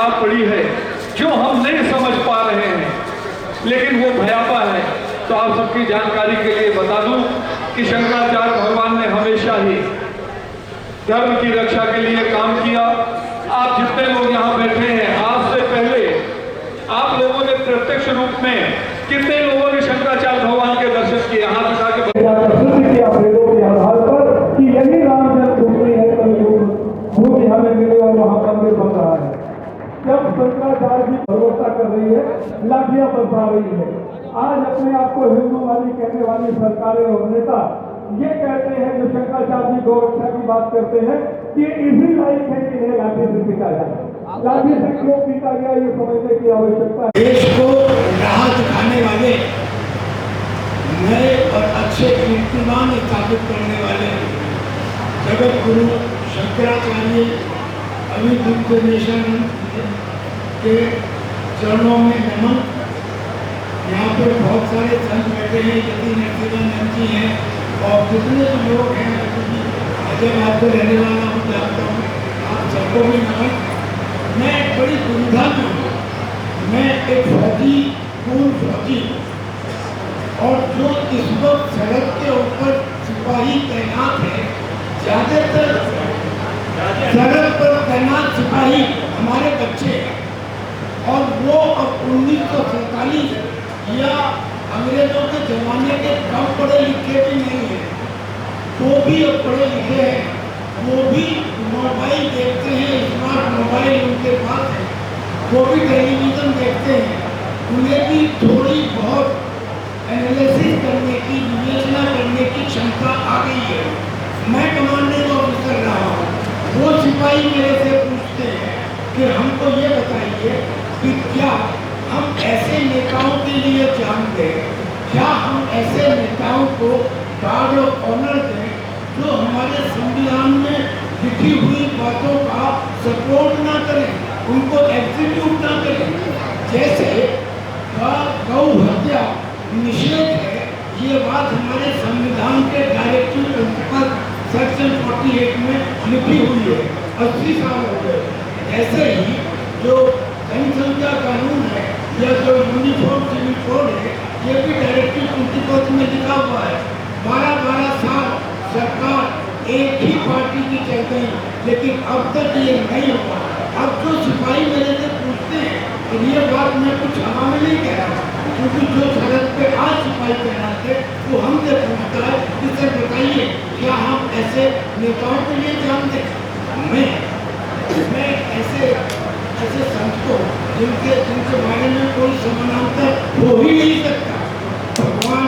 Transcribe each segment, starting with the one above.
किताब पढ़ी है जो हम नहीं समझ पा रहे हैं, लेकिन वो भयावह है। तो आप सबकी जानकारी के लिए बता दूं कि शंकराचार्य भगवान ने हमेशा ही धर्म की रक्षा के लिए काम किया। आप जितने लोग यहाँ बैठे हैं, आज से पहले आप लोगों ने प्रत्यक्ष रूप में कितने लोगों ने शंकराचार्य भगवान के दर्शन किए? हाथ उठा के सिद्ध किया वेदों के आधार पर कि यही राम जन्मभूमि है, भूमि हमें मिली और वहां मंदिर बन रहा है। जब शंकराचार्य जी भगवत्ता कर रही है, लाठियां बरसा रही है। आज अपने आप को हिंदू वाली कहने वाली सरकारें और नेता ये कहते हैं, जो शंकराचार्य जी गौ रक्षा की बात करते हैं, कि इसी लायक है कि इन्हें लाठी से पीटा जाए। लाठी से क्यों पीटा गया, ये समझने की आवश्यकता है। देश को राह दिखाने वाले, नए और अच्छे कीर्तिमान स्थापित करने वाले जगत गुरु शंकराचार्य अभिदुग्धेशानंद के चरणों में नमन। यहाँ पर बहुत सारे संत बैठे हैं, यदि नरसिंहानंद जी हैं और जितने भी लोग हैं, हैदराबाद में रहने वाला हूँ, जानता हूँ, आप सबको भी नमन। मैं बड़ी दुविधा में हूँ। मैं एक फौजी, पूर्व फौजी, और जो इस वक्त सड़क के ऊपर सिपाही तैनात है, ज्यादातर सड़क पर तैनात सिपाही हमारे बच्चे हैं। और वो अब 1947 या अंग्रेजों के जमाने के कम पढ़े लिखे भी नहीं है, वो भी अब पढ़े लिखे हैं। वो भी मोबाइल देखते हैं, स्मार्ट मोबाइल उनके पास है, वो भी टेलीविजन देखते हैं। उन्हें भी थोड़ी बहुत एनालिसिस करने की, विवेचना करने की क्षमता आ गई है। मैं कमांडिंग ऑफिसर रहा हूँ, वो सिपाही मेरे से पूछते हैं कि हमको ये बताइए कि क्या हम ऐसे नेताओं के लिए जान दें, क्या हम ऐसे नेताओं को गार्ड ऑफ ऑनर दें जो हमारे संविधान में लिखी हुई बातों का सपोर्ट ना करें, उनको एग्जीक्यूट ना करें। जैसे गौ हत्या निषेध है, ये बात हमारे संविधान के डायरेक्टिव प्रिंसिपल सेक्शन 48 में लिखी हुई है, 80 साल हो गए। ऐसे ही जो जनसंख्या कानून है या जो यूनिफॉर्म सिविल कोड है, ये भी डायरेक्टिव प्रिंसिपल में लिखा हुआ है। 12-12 साल सरकार एक ही पार्टी की चल गई, लेकिन अब तक ये नहीं हुआ। अब जो सिपाही मेरे से पूछते हैं, तो ये बात मैं कुछ हवा में नहीं कह रहा, क्योंकि जो सड़क पे आज सिपाही तैनात है वो हमसे पूछता है, इसे बताइए क्या हम ऐसे नेताओं के लिए जानते हैं? मैं ऐसे संत को जिनके बारे में कोई समानांतर हो ही नहीं सकता, भगवान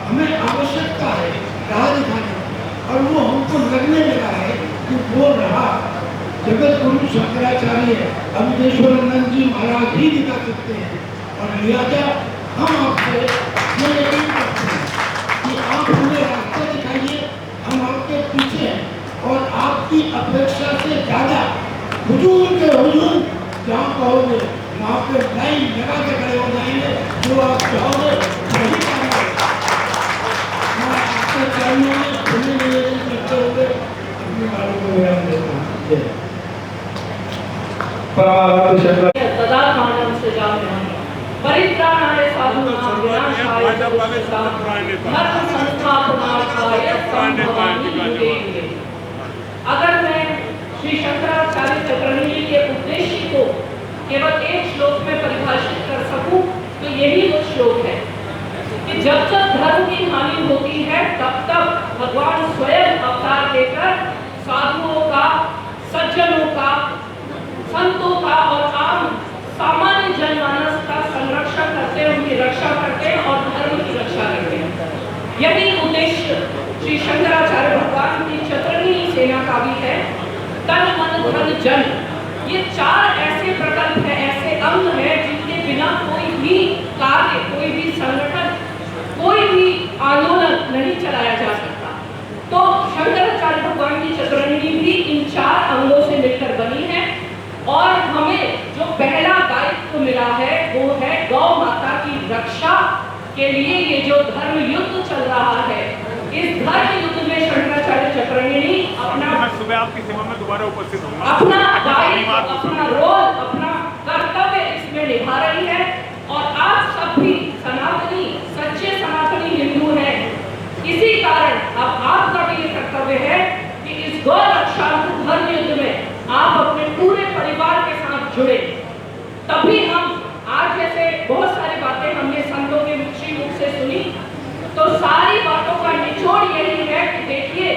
हमें आवश्यकता है राह दिखाने की, और वो हमको लगने लगा है कि वो रहा जगत गुरु शंकराचार्य अवधेश्वरानंद जी महाराज ही दिखा सकते हैं। और लिहाजा हम आपसे ये यकीन करते हैं कि आप हमें रास्ते दिखाइए, हम आपके पीछे हैं, और आपकी अपेक्षा से ज़्यादा हुजूर के हुजूर जहाँ कहोगे वहाँ पे लाइन लगा के खड़े हो जाएंगे, जो आप चाहोगे वही करेंगे। मैं आपके चरणों में खुले निवेदन करते हुए अपनी बातों को विराम देता हूँ। परित्राणाय साधूनां विनाशाय दुष्कृतां धर्म संस्थापनार्थाय संभवामि युगे युगे। अगर मैं श्री शंकराचार्य चक्रवर्ती के उद्देश्य को केवल एक श्लोक में परिभाषित कर सकूं, तो यही वो श्लोक है कि जब जब धर्म की हानि होती है, तब तब भगवान स्वयं अवतार लेकर साधुओं का, सज्जनों का, संतों का और आम सामान्य जनमानस का संरक्षण करते हैं, उनकी रक्षा करते हैं और धर्म की रक्षा करते हैं। यही उद्देश्य श्री शंकराचार्य भगवान की चतुर्णी सेना का भी है। तन मन धन जन, ये 4 ऐसे प्रकल्प है, ऐसे अंग है जिनके बिना कोई भी कार्य, कोई भी संगठन, कोई भी आंदोलन नहीं चलाया जा सकता। तो शंकराचार्य भगवान की चतुर्णी भी इन 4 अंगों से मिलकर बनी है। और हमें जो पहला दायित्व मिला है वो है गौ माता की रक्षा के लिए ये जो धर्म युद्ध चल रहा है, इस धर्म युद्ध में शंकराचार्य चक्रवर्ती सुबह आपकी सेवा में दोबारा उपस्थित होंगे। अपना दायित्व, अपना रोल, अपना कर्तव्य इसमें निभा रही है। और आप सब भी सनातनी, सच्चे सनातनी हिंदू हैं। इसी कारण अब आपका भी ये कर्तव्य है कि इस गौ रक्षात्मक धर्म युद्ध में आप अपने पूरे परिवार के साथ जुड़े। तभी हम आज जैसे बहुत सारी बातें हमने संतों के श्री मुख से सुनी, तो सारी बातों का निचोड़ यही है कि देखिए,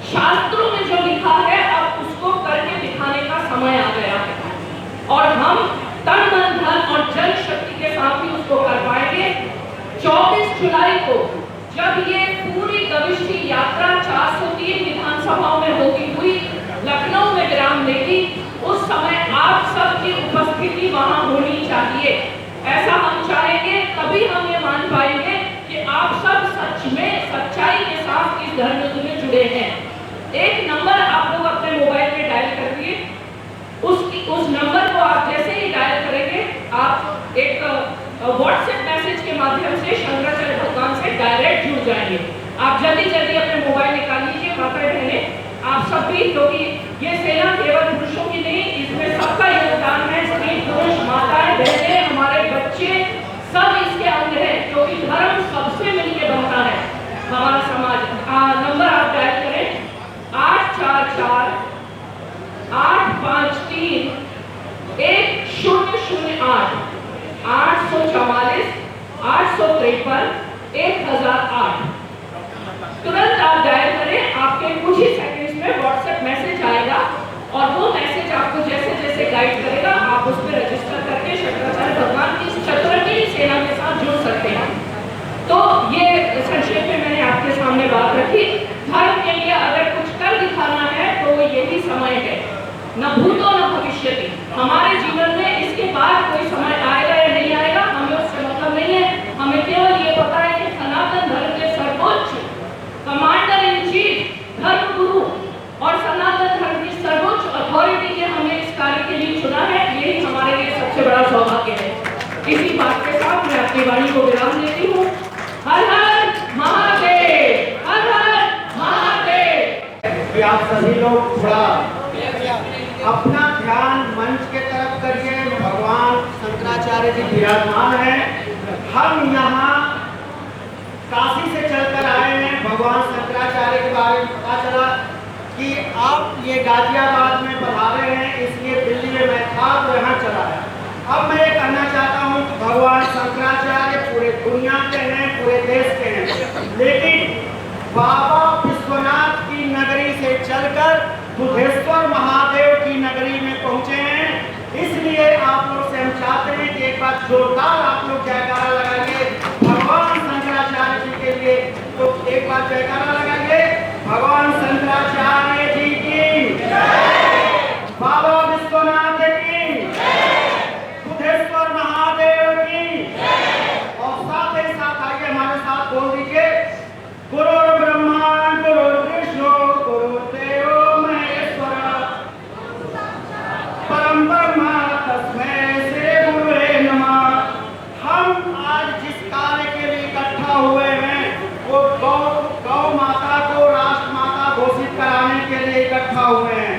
शास्त्रों में जो लिखा है अब उसको करके दिखाने का समय आ गया है। और हम तन मन धन और जन शक्ति के साथ ही उसको कर पाएंगे। 24 जुलाई को जब ये पूरी गविष्ठी यात्रा 403 विधानसभाओं में होती हुई लखनऊ में विराम लेगी, उस समय आप सबकी उपस्थिति वहां होनी चाहिए। ऐसा हम चाहेंगे, तभी हम ये मान पाएंगे कि आप सब सच में सच्चाई के साथ इस धर्म युद्ध में जुड़े हैं। एक नंबर आप लोग अपने मोबाइल में डायल कर दिए। उस नंबर को आप जैसे ही डायल करेंगे, आप एक व्हाट्सएप मैसेज के माध्यम से शंकराचार्य भगवान से डायरेक्ट जुड़ जाएंगे। आप जल्दी जल्दी अपने मोबाइल निकाल लीजिए माताएं बहनें, आप सब भी, क्योंकि ये सेना केवल पुरुषों की नहीं, इसमें सबका योगदान है। स्त्री पुरुष माताएं बहनें, हमारे बच्चे सब इसके अंग हैं, क्योंकि धर्म सबसे मिलकर बनता है हमारा समाज। नंबर आप डायल करें 844 853 1008 844 853 1008। तुरंत आप डायल करें, आपके कुछ ही सेकंड्स में व्हाट्सएप मैसेज आएगा और वो मैसेज आपको जैसे जैसे गाइड करेगा, आप उस पर रजिस्टर करके शंकराचार्य भगवान की इस चतुरंगी सेना के साथ जुड़ सकते हैं। तो ये संक्षेप में मैंने आपके सामने बात रखी। धर्म के लिए अगर कुछ कर दिखाना है तो वो यही समय है, न भूतो न भविष्यति। हमारे जीवन में इसके बाद कोई समय आएगा या नहीं आएगा, हमें उससे मतलब नहीं है। हमें केवल ये पता है कि सनातन धर्म के सर्वोच्च कमांडर इन चीफ धर्म गुरु और सनातन धर्म की सर्वोच्च अथॉरिटी ने हमें इस कार्य के लिए चुना है। यही हमारे लिए सबसे बड़ा सौभाग्य है। इसी बात के साथ मैं अपनी वाणी को विराम देती हूँ। हर हर महादेव, हर हर महादेव। आप सभी लोग थोड़ा अपना ध्यान मंच के तरफ करिए। भगवान शंकराचार्य जी विराजमान हैं। हम यहाँ काशी से चलकर आए हैं। भगवान शंकराचार्य के बारे में पता चला कि आप ये गाजियाबाद में पधारे हैं, इसलिए दिल्ली में मैं था तो यहाँ चला आया। अब मैं ये कहना चाहता हूँ कि भगवान शंकराचार्य पूरे दुनिया के हैं, पूरे देश के हैं, लेकिन बाबा विश्वनाथ की नगरी से चलकर बुद्धेश्वर महादेव की नगरी में पहुंचे हैं। इसलिए आप लोग से हम चाहते हैं कि एक बार जोरदार आप लोग जयकारा लगाइए भगवान शंकराचार्य जी के लिए। तो एक बार जयकारा लगाइए भगवान शंकराचार्य जी की जय, बाबा विश्वनाथ की जय, बुद्धेश्वर महादेव की जय। और साथ ही साथ आइए हमारे साथ बोल दीजिए, गुरु ब्रह्मा गुरु विष्णु गुरुदेव महेश्वरा परम ब्रह्म तस्मै श्री गुरुवे नमः। हम आज जिस कार्य के लिए इकट्ठा हुए हैं वो गौ माता को राष्ट्रमाता घोषित कराने के लिए इकट्ठा हुए हैं।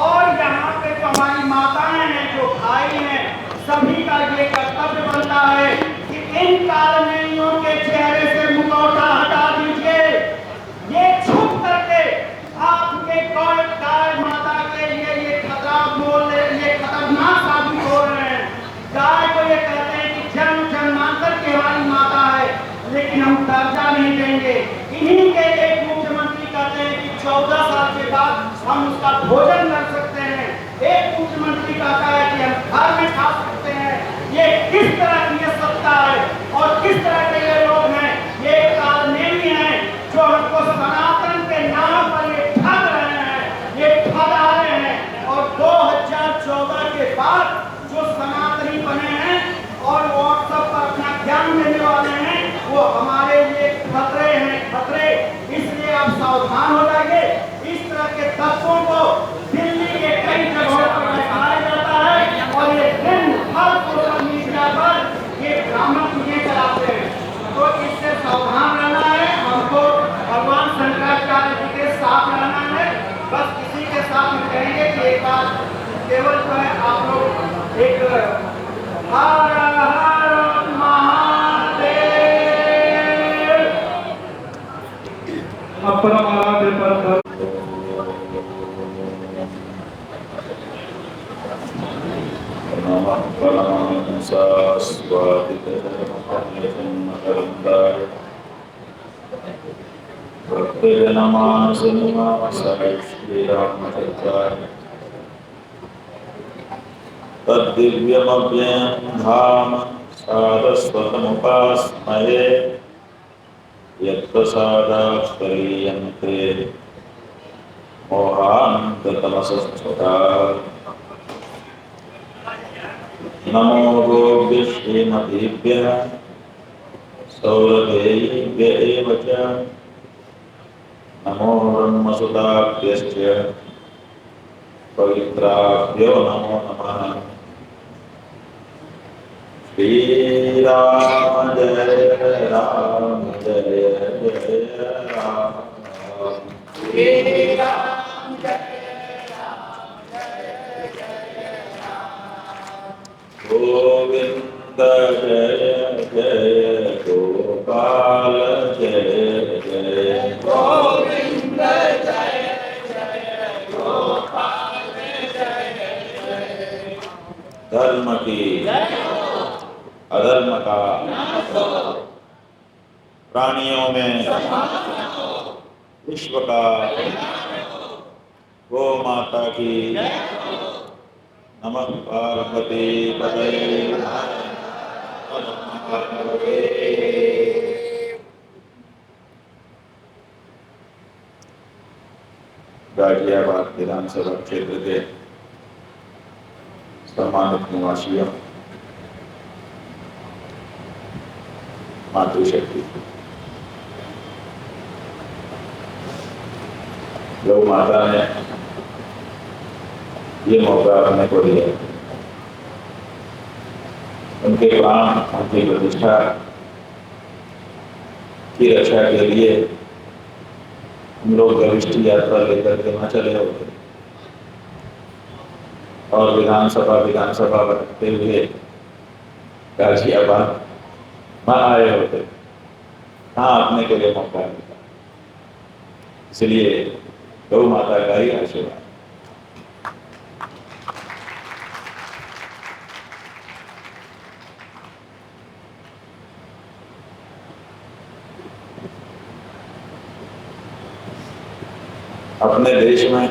और यहाँ पे जो हमारी माताएं हैं, जो भाई हैं, सभी का ये कर्तव्य बनता है कि इन कालनेमियों के चेहरे से मुखौटा हटा दीजिए। ये छुप करके आपके गाय माता के लिए ये खतरा बोल रहे, ये खतरनाक साबित हो रहे हैं। गाय को ये कहते हैं कि जन्म जन्मांतर की हमारी माता है, लेकिन हम दर्जा नहीं देंगे। इन्हीं के एक मुख्यमंत्री कहते हैं कि 14 साल के बाद हम उसका भोजन कर सकते हैं। एक मुख्यमंत्री कहता है कि हम घर में खा सकते हैं। ये किस तरह की सत्ता है और किस तरह के ये लोग हैं? ये कालनेमी हैं जो हमको सनातन के नाम पर ये ठग रहे हैं, ये ठगा रहे हैं। और 2014 के बाद जो सनातनी बने हैं और व्हाट्सएप पर अपना ज्ञान देने वाले हैं, वो हमारे लिए खतरे हैं, खतरे। इसलिए आप सावधान हो जाइए। इस तरह के तत्वों को दिल्ली के कई जगहों पर दिखाया जाता है और ये दिन भर सोशल मीडिया पर ये भ्रामक चीजें चलाते हैं। तो इससे सावधान रहना है हमको, भगवान शंकराचार्य जी के साथ रहना है। बस परम आराध्य पर तद्दिव्यमव्ययं धाम सारस्वतमुपास्महे यत्प्रसादात्तरीयन्ते मोहान्ततमसस्फुटा नमो गोभ्यः श्रीमतीभ्यः सौरभेभ्य एव च नमो ब्रह्मसुताभ्यश्च पवित्राभ्यो नमो नमः। श्रीराम जय राम जय जय राम श्रीराम जय राम जय जय राम गोविंद जय जय गोपाल जय जय गोविंद जय जय गोपाल जय जय धर्म की अधर्म का प्राणियों में विश्व का गो माता की नमः पार्वती पते गाजियाबाद विधानसभा क्षेत्र के सम्मानित निवासियों, मातृशक्ति गौ माता ने ये मौका अपने को दिया, उनके प्राण उनकी प्रतिष्ठा की रक्षा के लिए हम लोग गरिष्ठ यात्रा लेकर के वहां चले होते और विधानसभा बनते हुए गाजियाबाद वहां आए होते, कहाँ अपने के लिए मौका मिलता। इसलिए गौ माता का ही आशीर्वाद। अपने देश में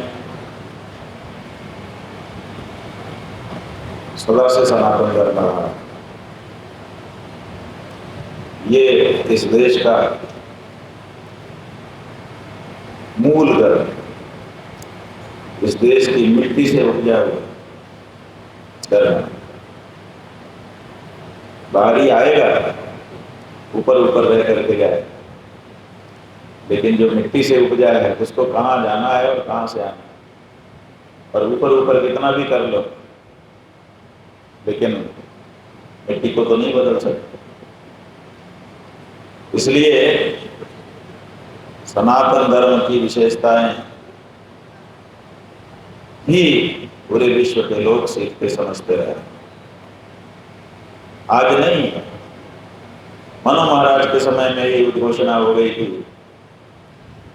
सदा से सनातन धर्म रहा। ये इस देश का मूल धर्म, इस देश की मिट्टी से उपजा हुआ धर्म। बाहरी आएगा ऊपर ऊपर रह करके जाए, लेकिन जो मिट्टी से उपजा है उसको कहाँ जाना है और कहाँ से आना है। और ऊपर ऊपर कितना भी कर लो, लेकिन मिट्टी को तो नहीं बदल सकते। इसलिए सनातन धर्म की विशेषताएं ही पूरे विश्व के लोग सीखते समझते रहे। आज नहीं, मनु महाराज के समय में ये उद्घोषणा हो गई थी,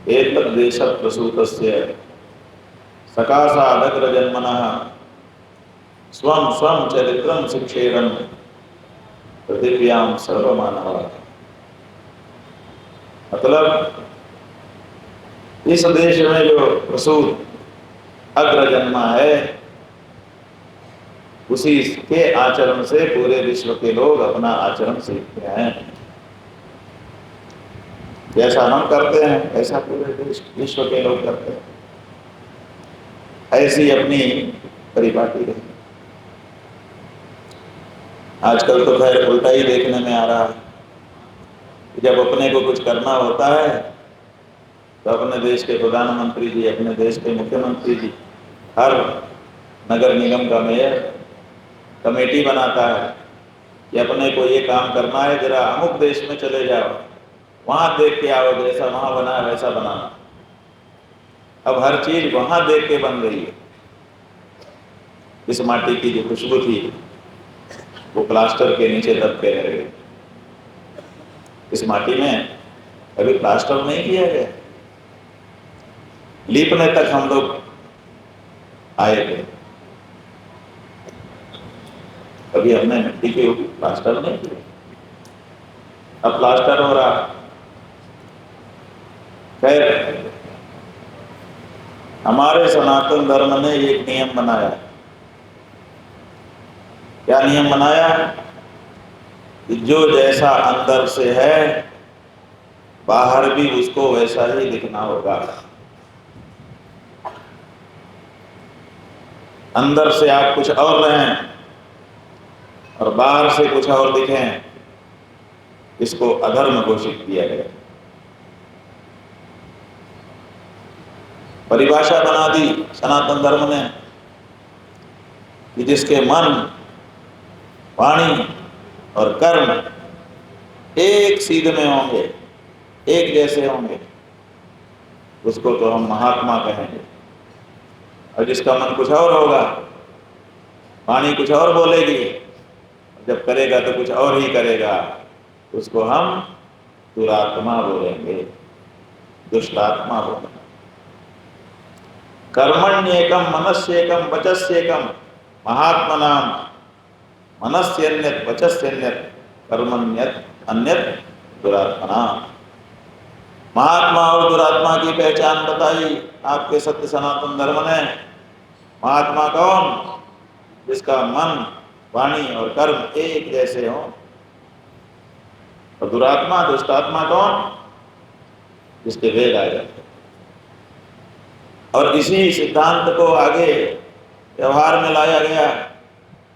एतद् देश प्रसूतस्य सकाशादग्र जन्मनः स्वं स्वं चरित्रं शिक्षेरन् पृथिव्यां सर्वमानवाः। मतलब इस देश में जो प्रसूत अग्र जन्मा है, उसी के आचरण से पूरे विश्व के लोग अपना आचरण सीखते हैं। जैसा हम करते हैं ऐसा पूरे विश्व के लोग करते हैं। ऐसी अपनी परिपाटी रही। आजकल तो खैर उल्टा ही देखने में आ रहा है। जब अपने को कुछ करना होता है तो अपने देश के प्रधानमंत्री जी, अपने देश के मुख्यमंत्री जी, हर नगर निगम का मेयर कमेटी बनाता है कि अपने को ये काम करना है, जरा अमुक देश में चले जाओ, वहां देख के आओ, जैसा वहां बना वैसा बनाना। अब हर चीज वहां देख के बन रही है। इस माटी की जो खुशबू थी वो प्लास्टर के नीचे दब के रह गई। इस माटी में अभी प्लास्टर नहीं किया गया, लीपने तक हम लोग आए थे। कभी हमने मिट्टी के ऊपर प्लास्टर नहीं किया, अब प्लास्टर हो रहा। खैर, हमारे सनातन धर्म ने एक नियम बनाया। क्या नियम बनाया? कि जो जैसा अंदर से है बाहर भी उसको वैसा ही दिखना होगा। अंदर से आप कुछ और रहें और बाहर से कुछ और दिखें, इसको अधर्म घोषित किया गया। परिभाषा बना दी सनातन धर्म ने कि जिसके मन, वाणी और कर्म एक सीध में होंगे, एक जैसे होंगे, उसको तो हम महात्मा कहेंगे। और जिसका मन कुछ और होगा, वाणी कुछ और बोलेगी, जब करेगा तो कुछ और ही करेगा, उसको हम दुरात्मा बोलेंगे, दुष्टात्मा बोलेंगे। कर्मण्येकम मनस्येकम वचस्येकम महात्मनाम मनस्यन्यत वचस्यन्यत कर्मण्यत अन्यत दुरात्मना। महात्मा और दुरात्मा की पहचान बताई आपके सत्य सनातन धर्म ने। महात्मा कौन? जिसका मन, वाणी और कर्म एक जैसे हो। और दुरात्मा, दुष्टात्मा कौन? जिसके वेद आ जाते। और इसी सिद्धांत को आगे व्यवहार में लाया गया।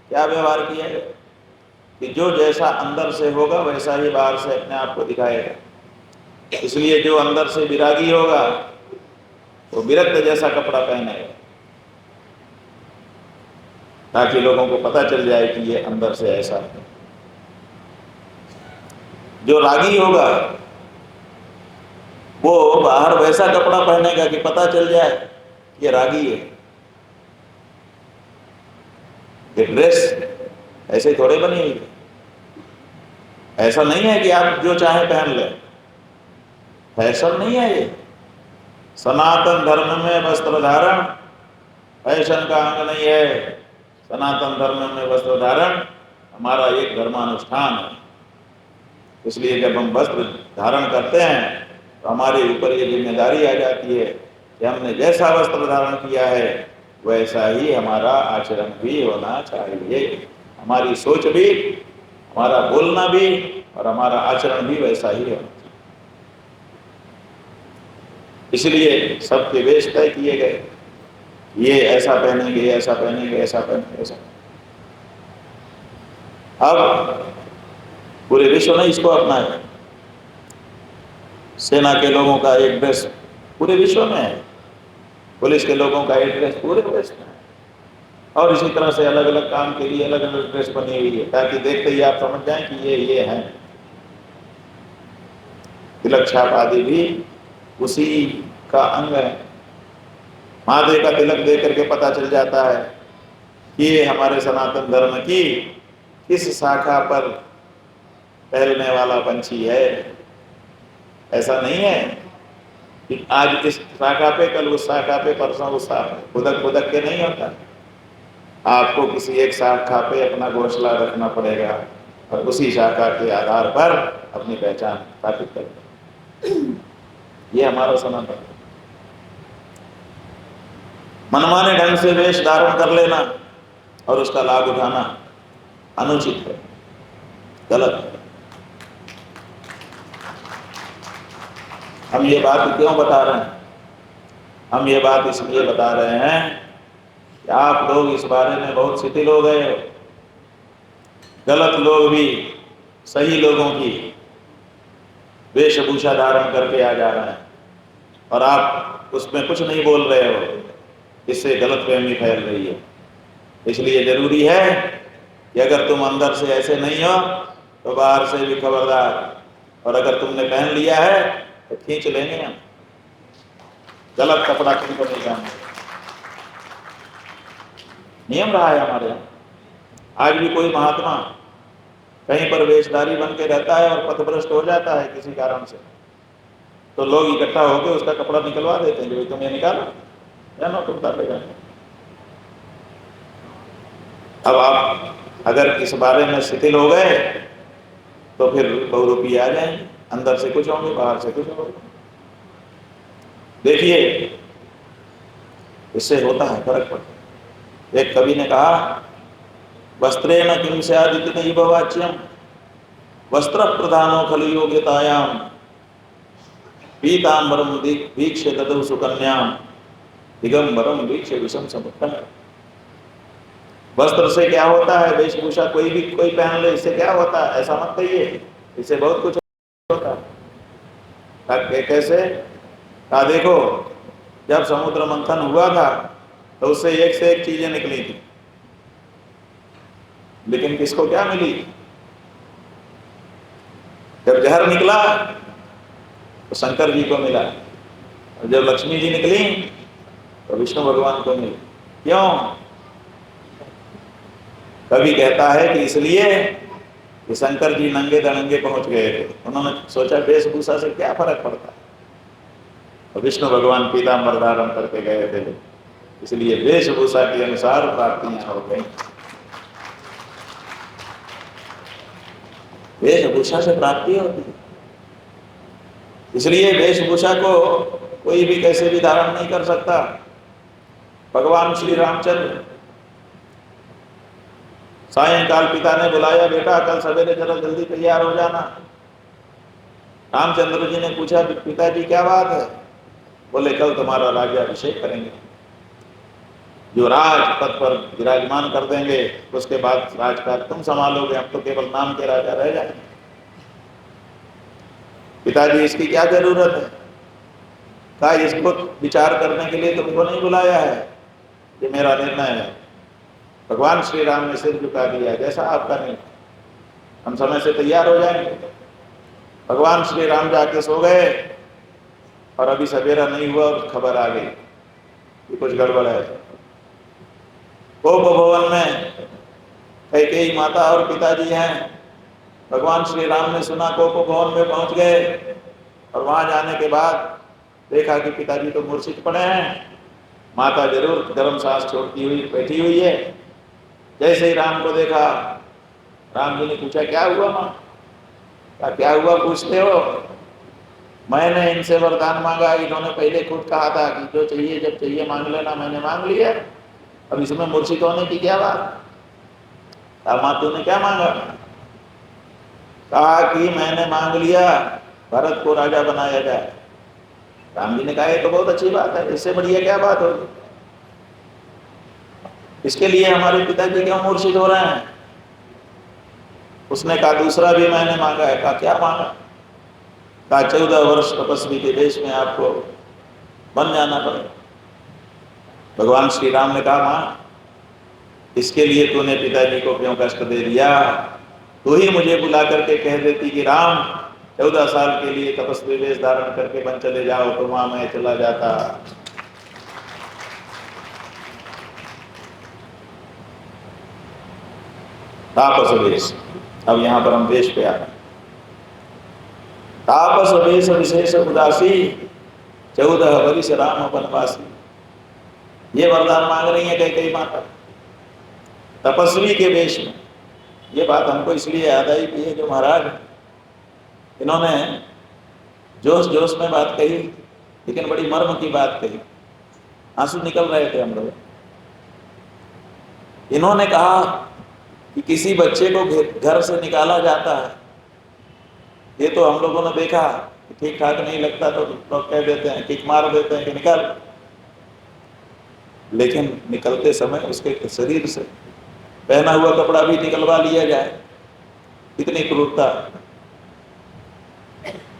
क्या व्यवहार किया गया? कि जो जैसा अंदर से होगा वैसा ही बाहर से अपने आप को दिखाएगा। इसलिए जो अंदर से विरागी होगा वो विरक्त जैसा कपड़ा पहनेगा, ताकि लोगों को पता चल जाए कि ये अंदर से ऐसा है। जो रागी होगा वो बाहर वैसा कपड़ा पहनेगा कि पता चल जाए कि ये रागी है। ये ड्रेस ऐसे थोड़े बनी हुई है। ऐसा नहीं है कि आप जो चाहे पहन ले, फैशन नहीं है ये। सनातन धर्म में वस्त्र धारण फैशन का अंग नहीं है। सनातन धर्म में वस्त्र धारण हमारा एक धर्मानुष्ठान है। इसलिए जब हम वस्त्र धारण करते हैं तो हमारे ऊपर ये जिम्मेदारी आ जाती है कि हमने जैसा वस्त्र धारण किया है वैसा ही हमारा आचरण भी होना चाहिए। हमारी सोच भी, हमारा बोलना भी और हमारा आचरण भी वैसा ही होना चाहिए। इसलिए सबके वेश तय किए गए, ये ऐसा पहनेंगे, ऐसा पहनेंगे, ऐसा पहनेंगे, ऐसा। अब पूरे विश्व ने इसको अपनाया। सेना के लोगों का एक ड्रेस पूरे विश्व में है, पुलिस के लोगों का एक ड्रेस पूरे देश में है, और इसी तरह से अलग अलग काम के लिए अलग अलग ड्रेस बनी हुई है, ताकि देखते ही आप समझ जाएं कि ये है। तिलक छाप आदि भी उसी का अंग है। महादेव का तिलक देख करके पता चल जाता है कि ये हमारे सनातन धर्म की किस शाखा पर टहलने वाला पंछी है। ऐसा नहीं है कि आज इस शाखा पे, कल उस शाखा पे, परसों उस शाखा, खुदक खुदक के नहीं होता। आपको किसी एक शाखा पे अपना घोंसला रखना पड़ेगा और उसी शाखा के आधार पर अपनी पहचान स्थापित करना। ये हमारा सनातन। मनमाने ढंग से वेश धारण कर लेना और उसका लाभ उठाना अनुचित है, गलत है। हम ये बात क्यों बता रहे हैं? हम ये बात इसलिए बता रहे हैं कि आप लोग इस बारे में बहुत शिथिल हो गए हो। गलत लोग भी सही लोगों की वेशभूषा धारण करके आ जा रहे हैं और आप उसमें कुछ नहीं बोल रहे हो। इससे गलतफहमी फैल रही है। इसलिए जरूरी है कि अगर तुम अंदर से ऐसे नहीं हो तो बाहर से भी खबरदार। और अगर तुमने पहन लिया है तो खींच लेंगे हम। गलत कपड़ा तुमको नहीं पहनना। नियम रहा है हमारे यहाँ। आज भी कोई महात्मा कहीं पर वेशधारी बन के रहता है और पथभ्रष्ट हो जाता है किसी कारण से, तो लोग इकट्ठा होकर उसका कपड़ा निकलवा देते हैं कि भाई तुम ये निकालो, या नो तुम डालेगा। अब आप अगर इस बारे में शिथिल हो गए तो फिर बहुरूपी आ जाएंगे, अंदर से कुछ होंगे बाहर से कुछ होंगे। देखिए इससे होता है फर्क पड़ता है। एक कवि ने कहा, वस्त्रेण किम स्यादिति नैव वाच्यम वस्त्र प्रधानो खलु योग्यतायाम पीतांबरम वीक्ष्य ददौ सुकन्याम दिगंबरम वीक्ष्य विषम समुत्तम। वस्त्र से क्या होता है, वेशभूषा कोई भी कोई पहन ले, इससे क्या होता है ऐसा मत कहिए, इससे बहुत कुछ होता है। कैसे कहा, देखो जब समुद्र मंथन हुआ था तो उससे एक से एक चीजें निकली थी, लेकिन किसको क्या मिली? जब जहर निकला तो शंकर जी को मिला, और जब लक्ष्मी जी निकली तो विष्णु भगवान को मिली। क्यों? कभी कहता है कि इसलिए कि शंकर जी नंगे दड़ंगे पहुंच गए थे, उन्होंने सोचा वेशभूषा से क्या फर्क पड़ता है, और विष्णु भगवान पीतांबर धारण करके गए थे, इसलिए वेशभूषा के अनुसार प्राप्तियां हो गई। वेशभूषा से प्राप्ति होती है, इसलिए वेशभूषा को कोई भी कैसे भी धारण नहीं कर सकता। भगवान श्री रामचंद्र सायंकाल पिता ने बुलाया, बेटा कल सवेरे जरा जल्दी तैयार हो जाना। रामचंद्र जी ने पूछा, पिताजी क्या बात है? बोले कल तुम्हारा राज्याभिषेक करेंगे, जो राज पद पर विराजमान कर देंगे, उसके बाद राजकाज तुम संभालोगे, हम तो केवल नाम के राजा रह जाएंगे। पिताजी इसकी क्या जरूरत है? कहा इसको विचार करने के लिए तुमको नहीं बुलाया है, ये मेरा निर्णय है। भगवान श्री राम ने सिर झुका दिया, जैसा आपका निर्णय, हम समय से तैयार हो जाएंगे। भगवान श्री राम जाके सो गए, और अभी सवेरा नहीं हुआ और खबर आ गई कि कुछ गड़बड़ है। कोप भवन में कैकेयी माता और पिताजी हैं। भगवान श्री राम ने सुना, कोप भवन में पहुंच गए, और वहां जाने के बाद देखा कि पिताजी तो मूर्छित पड़े हैं, माता जरूर गर्म सांस छोड़ती हुई बैठी हुई है। जैसे ही राम को देखा, राम जी ने पूछा क्या हुआ माँ? क्या हुआ पूछते हो? मैंने इनसे वरदान मांगा, इन्होंने पहले खुद कहा था कि जो चाहिए जब चाहिए मांग लेना, मैंने मांग लिया, अब इसमें मूर्छित होने की क्या बात? माँ तूने क्या मांगा? कहा कि मैंने मांग लिया भरत को राजा बनाया जाए। राम जी ने कहा ये तो बहुत अच्छी बात है, इससे बढ़िया क्या बात होगी? इसके लिए हमारे पिताजी क्यों मूर्छित हो रहे हैं? उसने कहा दूसरा भी मैंने मांगा है। कहा क्या मांगा? कहा 14 वर्ष तपस्वी के देश में आपको बन जाना पड़ेगा। भगवान श्री राम ने कहा मां, इसके लिए तूने पिताजी को क्यों कष्ट दे दिया? तू ही मुझे बुला करके कह देती कि राम 14 साल के लिए तपस्वी वेश धारण करके बन चले जाओ, तो वहां मैं चला जाता। तापस वेश, अब यहां पर हम वेश पे आ रहे हैं। तापस वेश विशेष उदासी 14 वर्ष राम वनवासी। ये वरदान मांग रही है कैकेयी माता तपस्वी के वेश में। ये बात हमको इसलिए याद आई कि ये जो महाराज, इन्होंने जोश जोश में बात कही, लेकिन बड़ी मर्म की बात कही, आंसू निकल रहे थे हम लोग। इन्होंने कहा कि किसी बच्चे को घर से निकाला जाता है, ये तो हम लोगों ने देखा कि ठीक ठाक नहीं लगता तो लोग कह देते हैं, किक मार देते हैं कि निकल, लेकिन निकलते समय उसके शरीर से पहना हुआ कपड़ा भी निकलवा लिया जाए, इतनी क्रूरता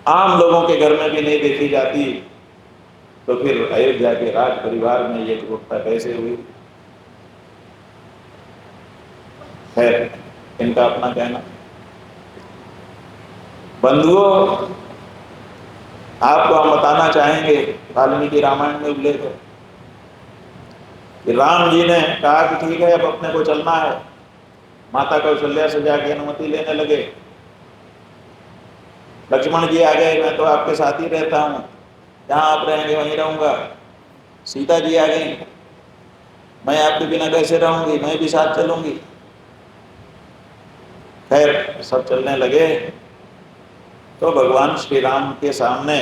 आम लोगों के घर में भी नहीं देखी जाती, तो फिर अयोध्या के राज परिवार में ये क्रूरता कैसे हुई? खैर, इनका अपना कहना। बंधुओं, आपको हम बताना चाहेंगे, वाल्मीकि रामायण में उल्लेख है कि राम जी ने कहा कि ठीक है अब अपने को चलना है। माता कौशल्या से जाके अनुमति लेने लगे। लक्ष्मण जी आ गए, मैं तो आपके साथ ही रहता हूँ, जहाँ आप रहेंगे वहीं रहूंगा। सीता जी आ गई, मैं आपके बिना कैसे रहूंगी, मैं भी साथ चलूंगी। खैर सब चलने लगे तो भगवान श्री राम के सामने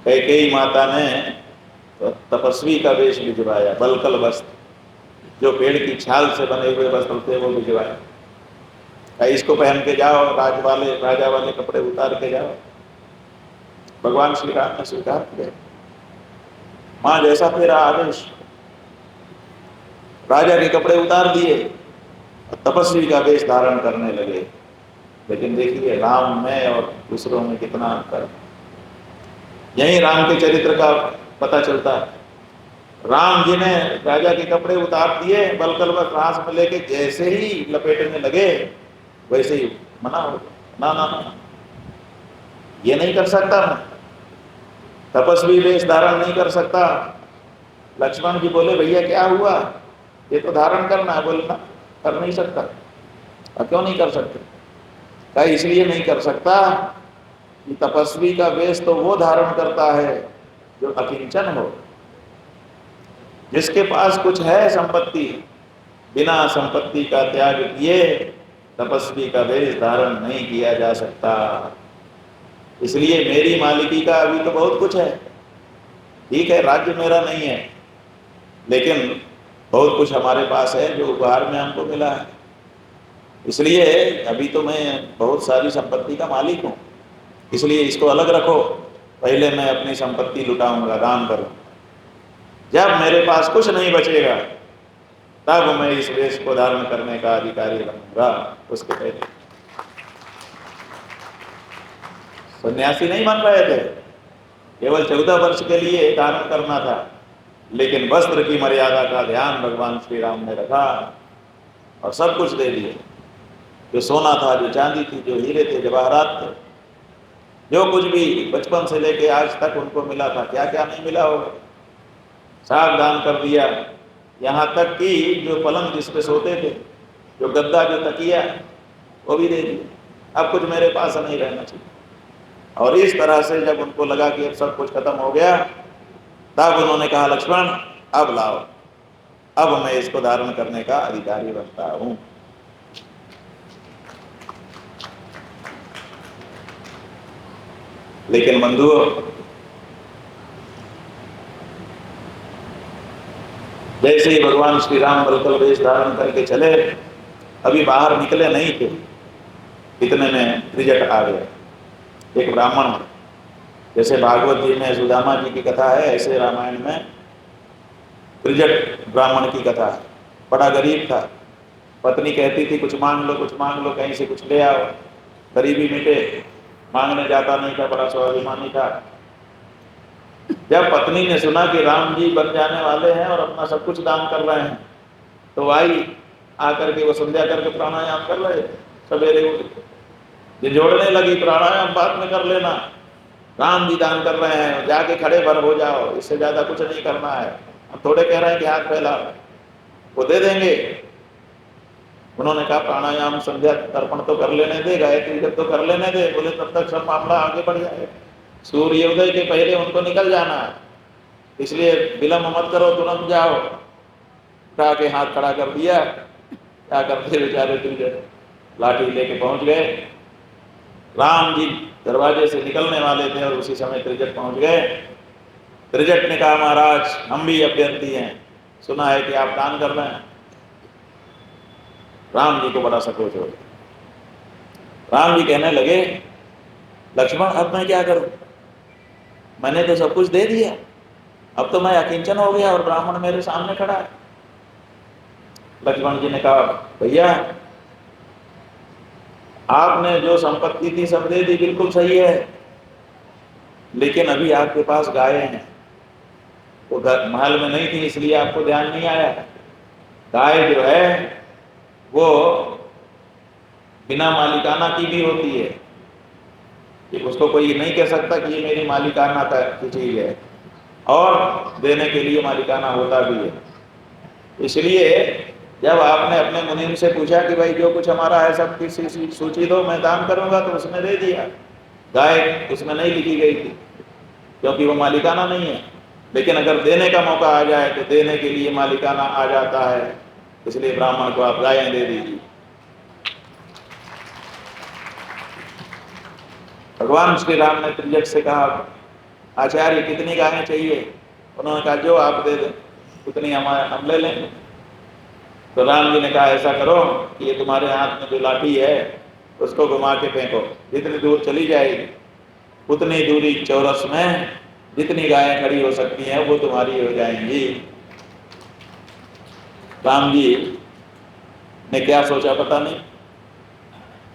कैकेयी माता ने तो तपस्वी का वेश भिजवाया, बलकल वस्त्र, जो पेड़ की छाल से बने हुए वस्त्र थे वो भिजवाया। इसको पहन के जाओ, राजा वाले कपड़े उतार के जाओ। भगवान श्री राम ने स्वीकार किया। मां जैसा तेरा आदेश। राजा के कपड़े उतार दिए और तपस्वी का वेश धारण करने लगे। लेकिन देखिए राम में और दूसरों में कितना अंतर। यही राम के चरित्र का पता चलता है। राम जी ने राजा के कपड़े उतार दिए, बलकल वस्त्र हाथ में लेके जैसे ही लपेटने लगे वैसे ही मना हो गया। ना ना ना, ये नहीं कर सकता मैं, तपस्वी वेश धारण नहीं कर सकता। लक्ष्मण जी बोले भैया क्या हुआ, ये तो धारण करना है। बोले ना, कर नहीं सकता। और क्यों नहीं कर सकते? क्या इसलिए नहीं कर सकता कि तपस्वी का वेश तो वो धारण करता है जो अकिंचन हो, जिसके पास कुछ है संपत्ति, बिना संपत्ति का त्याग किए तपस्वी का वेश धारण नहीं किया जा सकता। इसलिए मेरी मालिकी का अभी तो बहुत कुछ है, ठीक है राज्य मेरा नहीं है, लेकिन बहुत कुछ हमारे पास है जो उपहार में हमको मिला है। इसलिए अभी तो मैं बहुत सारी संपत्ति का मालिक हूँ, इसलिए इसको अलग रखो, पहले मैं अपनी संपत्ति लुटाऊंगा, दान करूंगा। जब मेरे पास कुछ नहीं बचेगा तब मैं इस वेश को धारण करने का अधिकारी बनूंगा। उसके पहले सन्यासी नहीं बन रहे थे, केवल 14 वर्ष के लिए धारण करना था, लेकिन वस्त्र की मर्यादा का ध्यान भगवान श्री राम ने रखा और सब कुछ दे दिए। जो सोना था, जो चांदी थी, जो हीरे थे, जवाहरात थे, जो कुछ भी बचपन से लेके आज तक उनको मिला था, क्या क्या नहीं मिला होगा, सब दान कर दिया। यहाँ तक कि जो पलंग जिस पे सोते थे, जो गद्दा, जो तकिया, वो भी दे दिया। अब कुछ मेरे पास नहीं रहना चाहिए। और इस तरह से जब उनको लगा कि अब सब कुछ खत्म हो गया, तब उन्होंने कहा लक्ष्मण अब लाओ, अब मैं इसको धारण करने का अधिकारी बनता हूँ। लेकिन बंधुओं, जैसे ही भगवान श्री राम बलकल वेश धारण करके चले, अभी बाहर निकले नहीं थे, इतने में त्रिजट आ गए। एक ब्राह्मण, जैसे भागवत जी में सुदामा जी की कथा है, ऐसे रामायण में त्रिजट ब्राह्मण की कथा है। बड़ा गरीब था, पत्नी कहती थी कुछ मांग लो, कुछ मांग लो, कहीं से कुछ ले आओ, गरीबी मिटे। मांगने जाता नहीं था, बड़ा स्वाभिमानी था। जब पत्नी ने सुना कि राम जी बन जाने वाले हैं और अपना सब कुछ दान कर रहे हैं, तो आई आकर के वो संध्या करके प्राणायाम कर रहे, सवेरे उठ जोड़ने लगी, प्राणायाम बाद में कर लेना, राम जी दान कर रहे हैं, जाके खड़े भर हो जाओ, इससे ज्यादा कुछ नहीं करना है। अब थोड़े कह रहे हैं कि हाथ फैला, वो दे देंगे। उन्होंने कहा प्राणायाम संध्या तर्पण तो कर लेने दे, गायत्री जब तो कर लेने दे। बोले तब तक सब मामला आगे बढ़ जाएगा, सूर्योदय के पहले उनको निकल जाना है, इसलिए विलंब मत करो, तुरंत जाओ। उठा के हाथ खड़ा कर दिया। क्या करते बेचारे त्रिजट लाठी लेके पहुंच गए। राम जी दरवाजे से निकलने वाले थे और उसी समय त्रिजट पहुंच गए। त्रिजट ने कहा महाराज हम भी अभ्यर्थी हैं, सुना है कि आप दान कर रहे हैं। राम जी को बड़ा संकोच हो गया। राम जी कहने लगे लक्ष्मण अब मैं क्या करूं, मैंने तो सब कुछ दे दिया, अब तो मैं अकिंचन हो गया और ब्राह्मण मेरे सामने खड़ा है। लक्ष्मण जी ने कहा भैया आपने जो संपत्ति थी सब दे दी, बिल्कुल सही है, लेकिन अभी आपके पास गायें हैं, वो महल में नहीं थी इसलिए आपको ध्यान नहीं आया। गाय जो है वो बिना मालिकाना की भी होती है, कि उसको कोई नहीं कह सकता कि ये मेरी मालिकाना की चीज है, और देने के लिए मालिकाना होता भी है। इसलिए जब आपने अपने मुनीम से पूछा कि भाई जो कुछ हमारा है सब की सूची दो, मैं दान करूंगा, तो उसने दे दिया। गाय उसमें नहीं लिखी गई थी क्योंकि वो मालिकाना नहीं है, लेकिन अगर देने का मौका आ जाए तो देने के लिए मालिकाना आ जाता है, इसलिए ब्राह्मण को आप गायें दे दीजिए। भगवान श्री राम ने त्रिजट से कहा, आचार्य कितनी गायें चाहिए? उन्होंने कहा जो आप दे दें उतनी हम ले लेंगे। तो राम जी ने कहा ऐसा करो कि ये तुम्हारे हाथ में जो लाठी है उसको घुमा के फेंको, जितनी दूर चली जाएगी उतनी दूरी चौरस में जितनी गायें खड़ी हो सकती हैं वो तुम्हारी हो जाएंगी। राम जी ने क्या सोचा पता नहीं,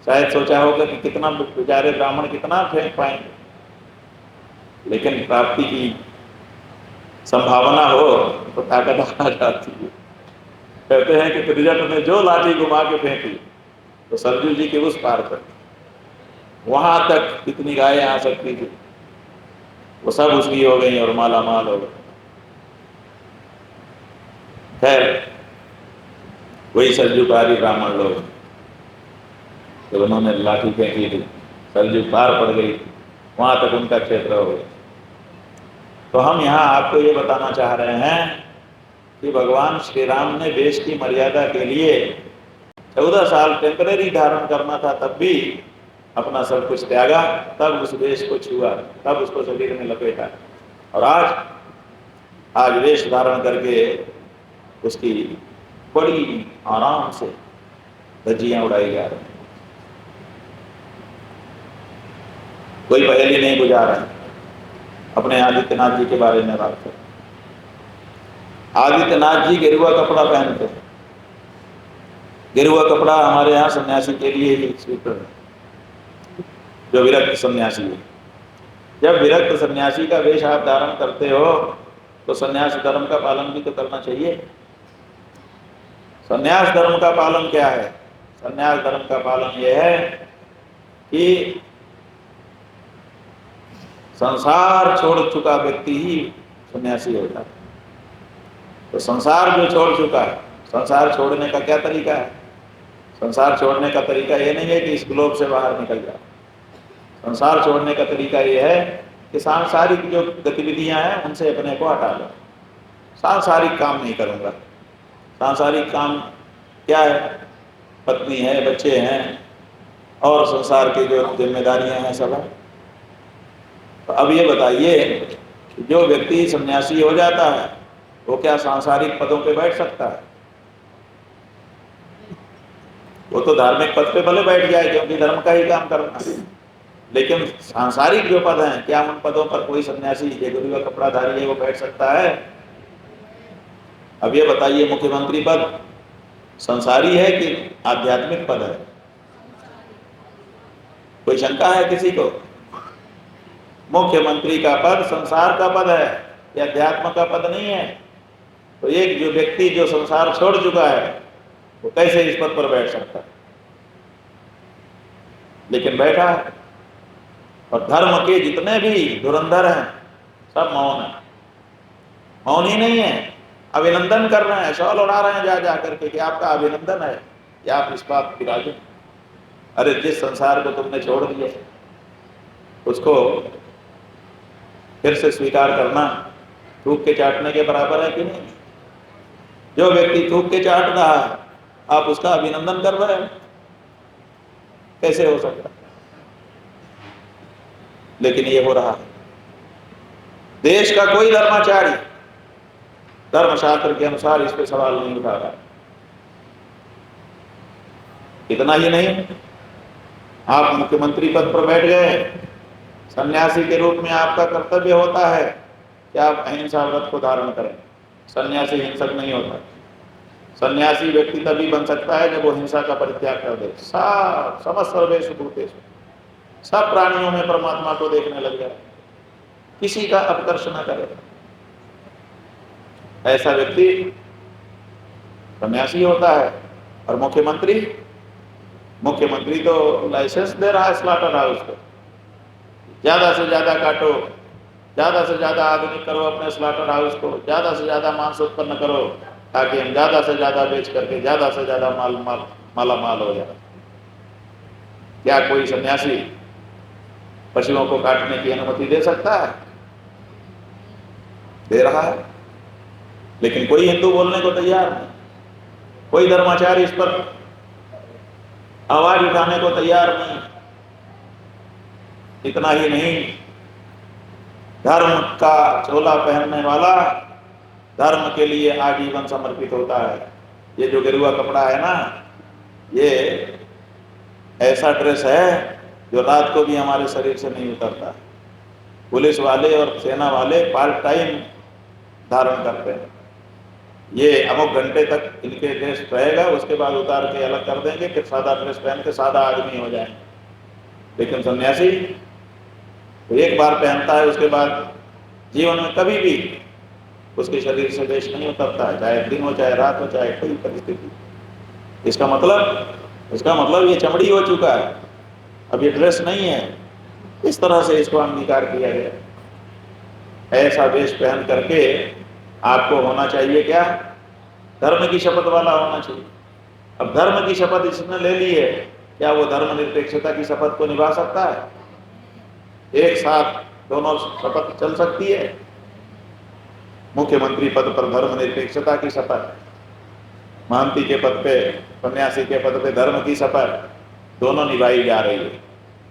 शायद सोचा होगा कि कितना बेचारे ब्राह्मण कितना फेंक पाएंगे, लेकिन प्राप्ति की संभावना हो तो ताकत आ जाती है। कहते हैं कि त्रिजट ने जो लाठी घुमा के फेंकी तो सरजू जी के उस पार तक, वहां तक कितनी गायें आ सकती थी वो सब उसकी हो गई और माला माल हो गई। खैर वही सरजूकारी ब्राह्मण लोग, जब उन्होंने लाठी फेंकी थी सरजू पार पड़ गई, वहां तक उनका क्षेत्र हो गया। तो हम यहाँ आपको ये बताना चाह रहे हैं कि भगवान श्री राम ने वेश की मर्यादा के लिए 14 साल टेम्परेरी धारण करना था, तब भी अपना सब कुछ त्यागा, तब उस वेश को छुआ, तब उसको शरीर में लपेटा, और आज वेश धारण करके उसकी बड़ी आराम से धज्जियां उड़ाई जा रही। कोई पहेली नहीं बुझा रहा है। अपने आदित्यनाथ जी के बारे में बात करें। आदित्यनाथ जी गेरुआ कपड़ा पहनते हैं। गेरुआ कपड़ा हमारे यहाँ सन्यासी के लिए ही स्वीकृत है, जो विरक्त सन्यासी है। जब विरक्त सन्यासी का वेश आप धारण करते हो तो सन्यास धर्म का पालन भी तो करना चाहिए। सन्यास धर्म का पालन क्या है? सन्यास धर्म का पालन यह है कि संसार छोड़ चुका व्यक्ति ही सन्यासी होता है। तो संसार जो छोड़ चुका है, संसार छोड़ने का क्या तरीका है? संसार छोड़ने का तरीका ये नहीं है कि इस ग्लोब से बाहर निकल जाओ। संसार छोड़ने का तरीका ये है कि सांसारिक जो गतिविधियां हैं उनसे अपने को हटा लो। सांसारिक काम नहीं करूंगा। सांसारिक काम क्या है? पत्नी है, बच्चे हैं और संसार की जो जिम्मेदारियां हैं सब है। तो अब ये बताइए, जो व्यक्ति सन्यासी हो जाता है वो क्या सांसारिक पदों पे बैठ सकता है? वो तो धार्मिक पद पे भले बैठ जाए क्योंकि धर्म का ही काम करना है, लेकिन सांसारिक जो पद हैं, क्या उन पदों पर कोई सन्यासी जो गेरुआ कपड़ाधारी है वो बैठ सकता है? अब ये बताइए, मुख्यमंत्री पद संसारी है कि आध्यात्मिक पद है? कोई शंका है किसी को? मुख्यमंत्री का पद संसार का पद है, यह अध्यात्म का पद नहीं है। तो एक जो व्यक्ति जो संसार छोड़ चुका है वो कैसे इस पद पर बैठ सकता है? लेकिन बैठा है। और धर्म के जितने भी धुरंधर हैं सब मौन है। मौन ही नहीं है, अभिनंदन कर रहे हैं, शॉल उड़ा रहे हैं जा जा करके कि आपका अभिनंदन है कि आप इस बात की राजी। अरे जिस संसार को तुमने छोड़ दिया उसको फिर से स्वीकार करना थूक के चाटने के बराबर है कि नहीं? जो व्यक्ति थूक के चाट रहा है आप उसका अभिनंदन कर रहे हैं, कैसे हो सकता? लेकिन ये हो रहा है। देश का कोई धर्माचार्य धर्मशास्त्र के अनुसार इस पे सवाल नहीं उठा रहा। इतना ही नहीं, आप मुख्यमंत्री पद पर बैठ गए, सन्यासी के रूप में आपका कर्तव्य होता है कि आप अहिंसा व्रत को धारण करें। सन्यासी हिंसक नहीं होता। सन्यासी व्यक्ति तभी बन सकता है जब वो हिंसा का परित्याग कर दे। समस्त सर्वेषु भूतेषु, सब प्राणियों में परमात्मा को देखने लग जाए, किसी का अपकर्ष न करे। ऐसा व्यक्ति सन्यासी होता है। और मुख्यमंत्री तो लाइसेंस दे रहा है स्लॉटर हाउस को, ज्यादा से ज्यादा काटो, ज्यादा से ज्यादा आधुनिक करो अपने स्लॉटर हाउस को, ज्यादा से ज्यादा मांस उत्पन्न करो ताकि हम ज्यादा से ज्यादा बेच करके ज्यादा से ज्यादा माला माल हो जाए। क्या कोई सन्यासी पशुओं को काटने की अनुमति दे सकता है? दे रहा है। लेकिन कोई हिंदू बोलने को तैयार नहीं, कोई धर्माचार्य इस पर आवाज उठाने को तैयार नहीं। इतना ही नहीं, धर्म का चोला पहनने वाला धर्म के लिए आजीवन समर्पित होता है। ये जो गेरुआ कपड़ा है ना, ये ऐसा ड्रेस है जो रात को भी हमारे शरीर से नहीं उतरता। पुलिस वाले और सेना वाले पार्ट टाइम धारण करते हैं। ये अमुक घंटे तक इनके ड्रेस रहेगा, उसके बाद उतार के अलग कर देंगे, फिर सादा ड्रेस पहन के सादा आदमी हो जाएंगे। लेकिन सन्यासी तो एक बार पहनता है, उसके बाद जीवन में कभी भी उसके शरीर से वेश नहीं उतरता है, चाहे दिन हो चाहे रात हो चाहे कोई परिस्थिति। इसका मतलब ये चमड़ी हो चुका है, अब ये ड्रेस नहीं है। इस तरह से इसको अंगीकार किया गया। ऐसा वेश पहन करके आपको होना चाहिए क्या? धर्म की शपथ वाला होना चाहिए। अब धर्म की शपथ इसने ले ली है, क्या वो धर्मनिरपेक्षता की शपथ को निभा सकता है? एक साथ दोनों शपथ चल सकती है? मुख्यमंत्री पद पर धर्मनिरपेक्षता की शपथ, महंती के पद पे, सन्यासी के पद पे धर्म की शपथ, दोनों निभाई जा रही है।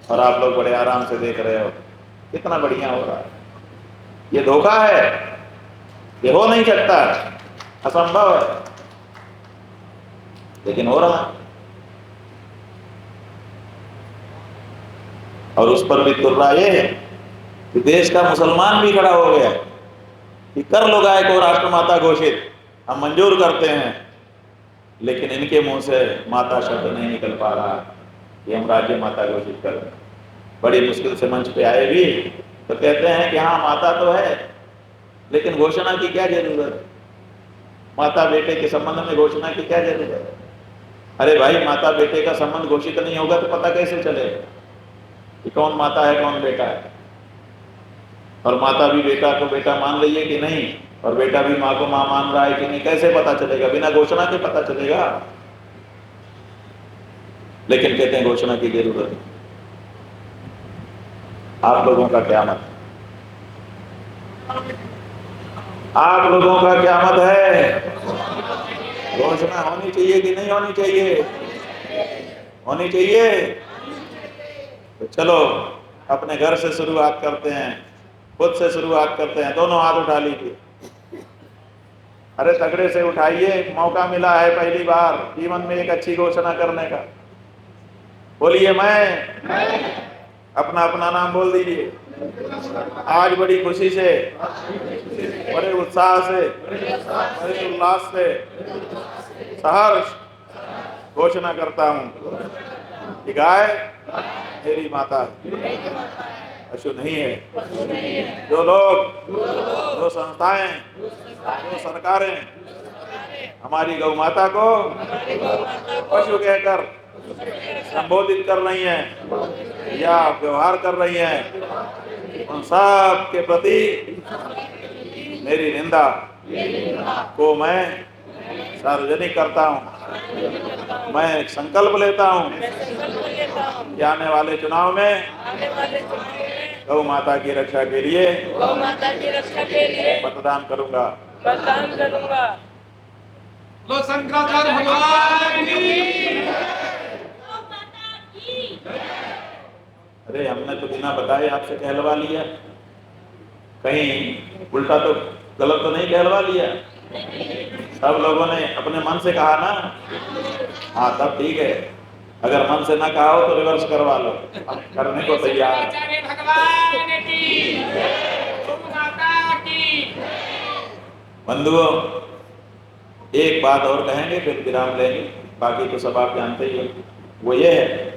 और आप लोग बड़े आराम से देख रहे हो, कितना बढ़िया हो रहा है। ये धोखा है, ये हो नहीं सकता, असंभव है, लेकिन हो रहा है। और उस पर भी तुर्रा ये है कि देश का मुसलमान भी खड़ा हो गया कि कर लो गाय को राष्ट्रमाता घोषित, हम मंजूर करते हैं, लेकिन इनके मुंह से माता शब्द नहीं निकल पा रहा कि हम राज्य माता घोषित करें। बड़ी मुश्किल से मंच पे आए भी तो कहते हैं कि हाँ माता तो है, लेकिन घोषणा की क्या जरूरत है? माता बेटे के संबंध में घोषणा की क्या जरूरत है? अरे भाई, माता बेटे का संबंध घोषित नहीं होगा तो पता कैसे चलेगा कि कौन माता है कौन बेटा है? और माता भी बेटा को बेटा मान रही है कि नहीं, और बेटा भी माँ को माँ मान रहा है कि नहीं, कैसे पता चलेगा? बिना घोषणा के पता चलेगा। लेकिन कहते हैं घोषणा की जरूरत है। आप लोगों का क्या मत है? आप लोगों का क्या मत है? घोषणा होनी चाहिए कि नहीं होनी चाहिए? होनी चाहिए। तो चलो अपने घर से शुरुआत करते हैं, खुद से शुरुआत करते हैं। दोनों हाथ उठा लीजिए। अरे तगड़े से उठाइए, मौका मिला है पहली बार जीवन में एक अच्छी घोषणा करने का। बोलिए मैं। अपना अपना नाम बोल दीजिए। आज बड़ी खुशी से, बड़े उत्साह से, बड़े उल्लास से, सहर्ष घोषणा करता हूँ कि गाय मेरी माता है, पशु नहीं है। जो लोग, जो संस्थाएं, जो सरकारें हमारी गौ माता को पशु कहकर संबोधित कर रही हैं या व्यवहार कर रही हैं, उन सब के प्रति मेरी निंदा को मैं सार्वजनिक करता हूँ। मैं एक संकल्प लेता हूँ कि आने वाले चुनाव में गौ माता की रक्षा के लिए मतदान करूंगा। लो शंकराचार्य भगवान की। अरे हमने तो बिना बताए आपसे कहलवा लिया, कहीं उल्टा तो गलत तो नहीं कहलवा लिया? सब लोगों ने अपने मन से कहा ना? हाँ तब ठीक है। अगर मन से ना कहा हो तो रिवर्स करवा लो, हम करने को तैयार। बंधुओं, एक बात और कहेंगे फिर विराम लेंगे, बाकी तो सब आप जानते ही हो। वो ये है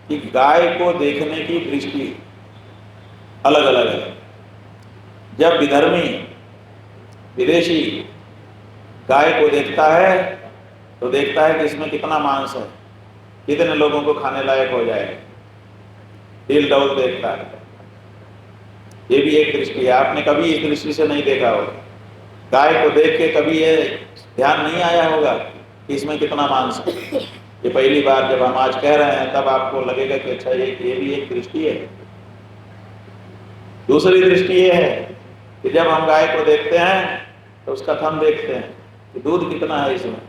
कि गाय को देखने की दृष्टि अलग अलग है। जब विधर्मी, विदेशी गाय को देखता है तो देखता है कि इसमें कितना मांस है, कितने लोगों को खाने लायक हो जाएगा, हिल डौल देखता है। ये भी एक दृष्टि है। आपने कभी इस दृष्टि से नहीं देखा होगा। गाय को देख के कभी ये ध्यान नहीं आया होगा कि इसमें कितना मांस है। ये पहली बार जब हम आज कह रहे हैं तब आपको लगेगा कि अच्छा ये भी एक दृष्टि है। दूसरी दृष्टि ये है कि जब हम गाय को देखते हैं तो उसका थन देखते हैं कि दूध कितना है इसमें,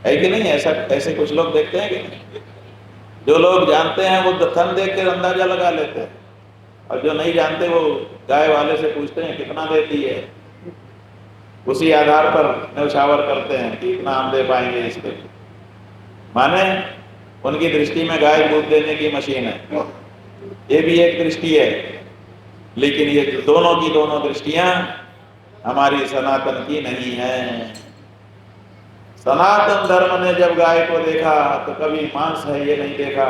है कि नहीं? ऐसे कुछ लोग देखते हैं कि नहीं? जो लोग जानते हैं वो थन देख कर अंदाजा लगा लेते हैं, और जो नहीं जानते वो गाय वाले से पूछते हैं कितना देती है, उसी आधार पर न्यौछावर करते हैं कि इतना हम दे पाएंगे इसके। माने उनकी दृष्टि में गाय दूध देने की मशीन है, ये भी एक दृष्टि है। लेकिन ये दोनों की दोनों दृष्टियां हमारी सनातन की नहीं है। सनातन धर्म ने जब गाय को देखा तो कभी मांस है ये नहीं देखा।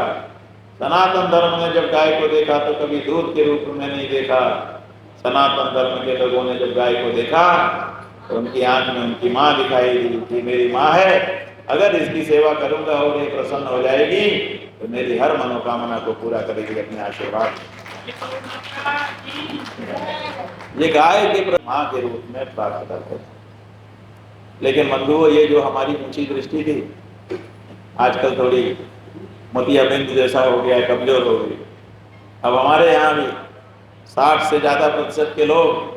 सनातन धर्म ने जब गाय को देखा तो कभी दूध के रूप में नहीं देखा। सनातन धर्म के लोगों ने जब गाय को देखा तो उनकी आंख में उनकी माँ दिखाई दी कि मेरी माँ है, अगर इसकी सेवा करूंगा और ये प्रसन्न हो जाएगी तो मेरी हर मनोकामना को पूरा करेगी अपने आशीर्वाद। ये गाय के माँ के रूप में प्राप्त करते थे। लेकिन बंधुओं, ये जो हमारी ऊंची दृष्टि थी आजकल थोड़ी मोतियाबिंद जैसा हो गया, कमजोर हो गई। अब हमारे यहाँ भी 60 से ज्यादा प्रतिशत के लोग